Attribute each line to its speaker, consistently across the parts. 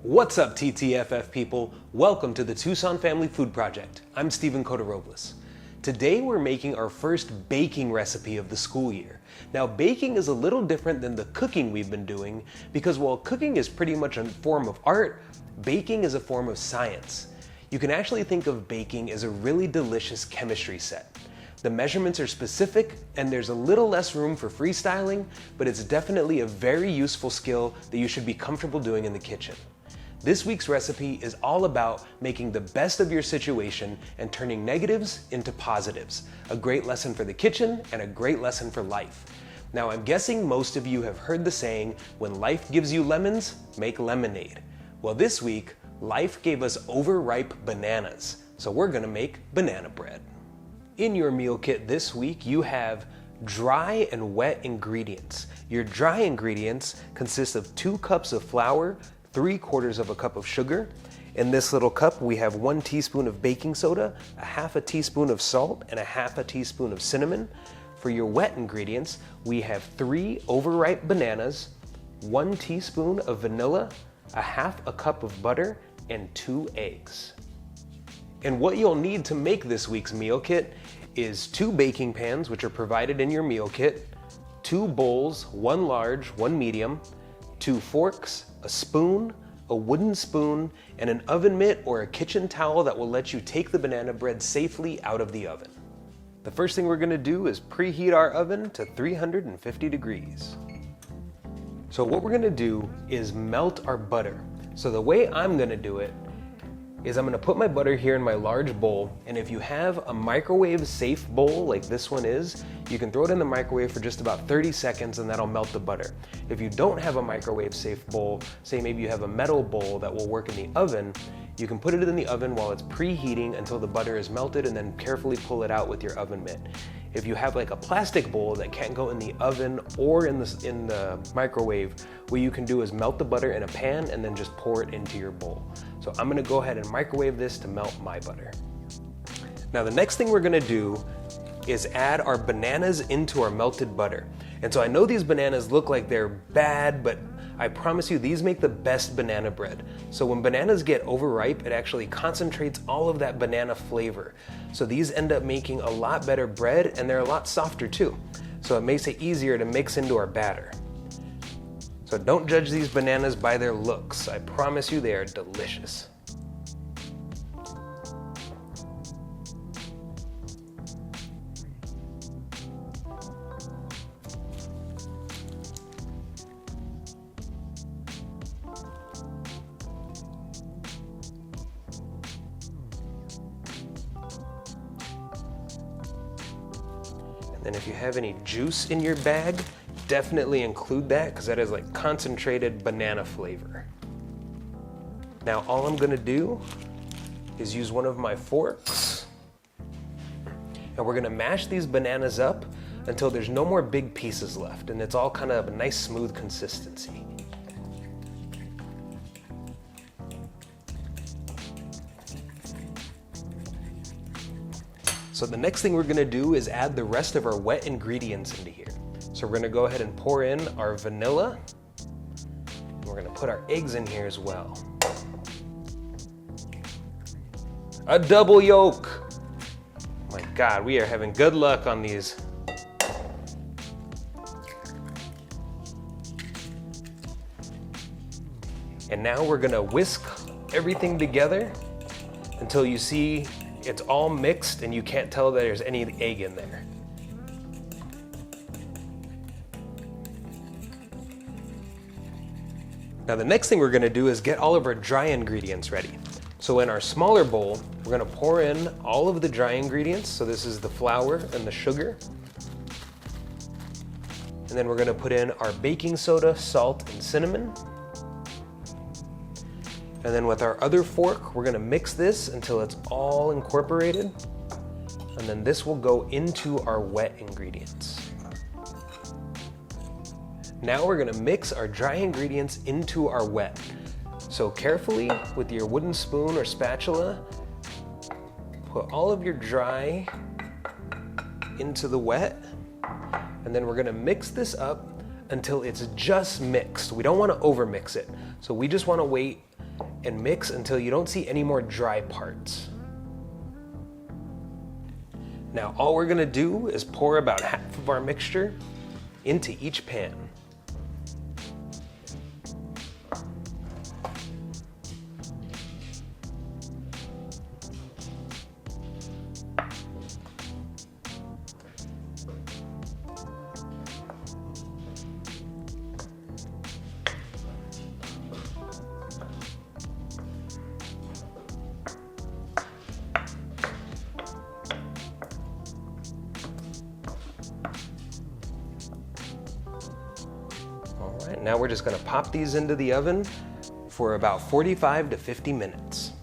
Speaker 1: What's up, TTFF people? Welcome to the Tucson Family Food Project. I'm Steven Cotarobles. Today we're making our first baking recipe of the school year. Now, baking is a little different than the cooking we've been doing because while cooking is pretty much a form of art, baking is a form of science. You can actually think of baking as a really delicious chemistry set. The measurements are specific and there's a little less room for freestyling, but it's definitely a very useful skill that you should be comfortable doing in the kitchen. This week's recipe is all about making the best of your situation and turning negatives into positives. A great lesson for the kitchen and a great lesson for life. Now, I'm guessing most of you have heard the saying, when life gives you lemons, make lemonade. Well, this week, life gave us overripe bananas, so we're gonna make banana bread. In your meal kit this week, you have dry and wet ingredients. Your dry ingredients consist of 2 cups of flour, 3/4 of a cup of sugar. In this little cup, we have 1 teaspoon of baking soda, a 1/2 teaspoon of salt, and a 1/2 teaspoon of cinnamon. For your wet ingredients, we have 3 overripe bananas, 1 teaspoon of vanilla, a 1/2 cup of butter, and 2 eggs. And what you'll need to make this week's meal kit is 2 baking pans, which are provided in your meal kit, 2 bowls, 1 large, 1 medium, 2 forks, a spoon, a wooden spoon, and an oven mitt or a kitchen towel that will let you take the banana bread safely out of the oven. The first thing we're gonna do is preheat our oven to 350 degrees. So what we're gonna do is melt our butter. So the way I'm gonna do it is I'm gonna put my butter here in my large bowl, and if you have a microwave safe bowl like this one is, you can throw it in the microwave for just about 30 seconds and that'll melt the butter. If you don't have a microwave safe bowl, say maybe you have a metal bowl that will work in the oven, you can put it in the oven while it's preheating until the butter is melted and then carefully pull it out with your oven mitt. If you have like a plastic bowl that can't go in the oven or in the microwave, what you can do is melt the butter in a pan and then just pour it into your bowl. So I'm gonna go ahead and microwave this to melt my butter. Now the next thing we're gonna do is add our bananas into our melted butter. And so I know these bananas look like they're bad, but I promise you these make the best banana bread. So when bananas get overripe, it actually concentrates all of that banana flavor. So these end up making a lot better bread and they're a lot softer too. So it makes it easier to mix into our batter. So don't judge these bananas by their looks. I promise you they are delicious. And if you have any juice in your bag, definitely include that because that is like concentrated banana flavor. Now all I'm gonna do is use one of my forks and we're gonna mash these bananas up until there's no more big pieces left and it's all kind of a nice smooth consistency. So the next thing we're gonna do is add the rest of our wet ingredients into here. So we're gonna go ahead and pour in our vanilla. And we're gonna put our eggs in here as well. A double yolk. Oh my God, we are having good luck on these. And now we're gonna whisk everything together until you see it's all mixed and you can't tell that there's any egg in there. Now the next thing we're gonna do is get all of our dry ingredients ready. So in our smaller bowl, we're gonna pour in all of the dry ingredients. So this is the flour and the sugar. And then we're gonna put in our baking soda, salt, and cinnamon. And then with our other fork, we're gonna mix this until it's all incorporated. And then this will go into our wet ingredients. Now we're gonna mix our dry ingredients into our wet. So carefully, with your wooden spoon or spatula, put all of your dry into the wet. And then we're gonna mix this up until it's just mixed. We don't wanna over mix it. So we just wanna wait and mix until you don't see any more dry parts. Now all we're gonna do is pour about half of our mixture into each pan. All right, now we're just gonna pop these into the oven for about 45 to 50 minutes.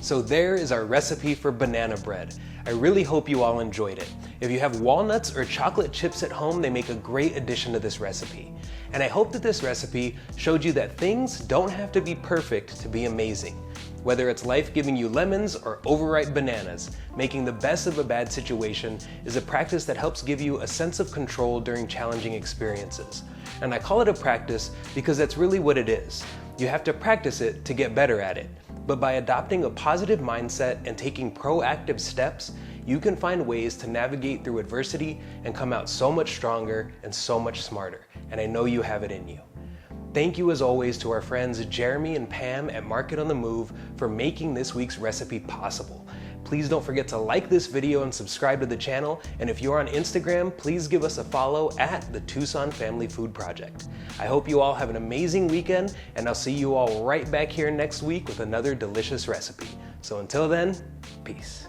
Speaker 1: So there is our recipe for banana bread. I really hope you all enjoyed it. If you have walnuts or chocolate chips at home, they make a great addition to this recipe. And I hope that this recipe showed you that things don't have to be perfect to be amazing. Whether it's life giving you lemons or overripe bananas, making the best of a bad situation is a practice that helps give you a sense of control during challenging experiences. And I call it a practice because that's really what it is. You have to practice it to get better at it. But by adopting a positive mindset and taking proactive steps, you can find ways to navigate through adversity and come out so much stronger and so much smarter. And I know you have it in you. Thank you as always to our friends Jeremy and Pam at Market on the Move for making this week's recipe possible. Please don't forget to like this video and subscribe to the channel. And if you're on Instagram, please give us a follow at the Tucson Family Food Project. I hope you all have an amazing weekend, and I'll see you all right back here next week with another delicious recipe. So until then, peace.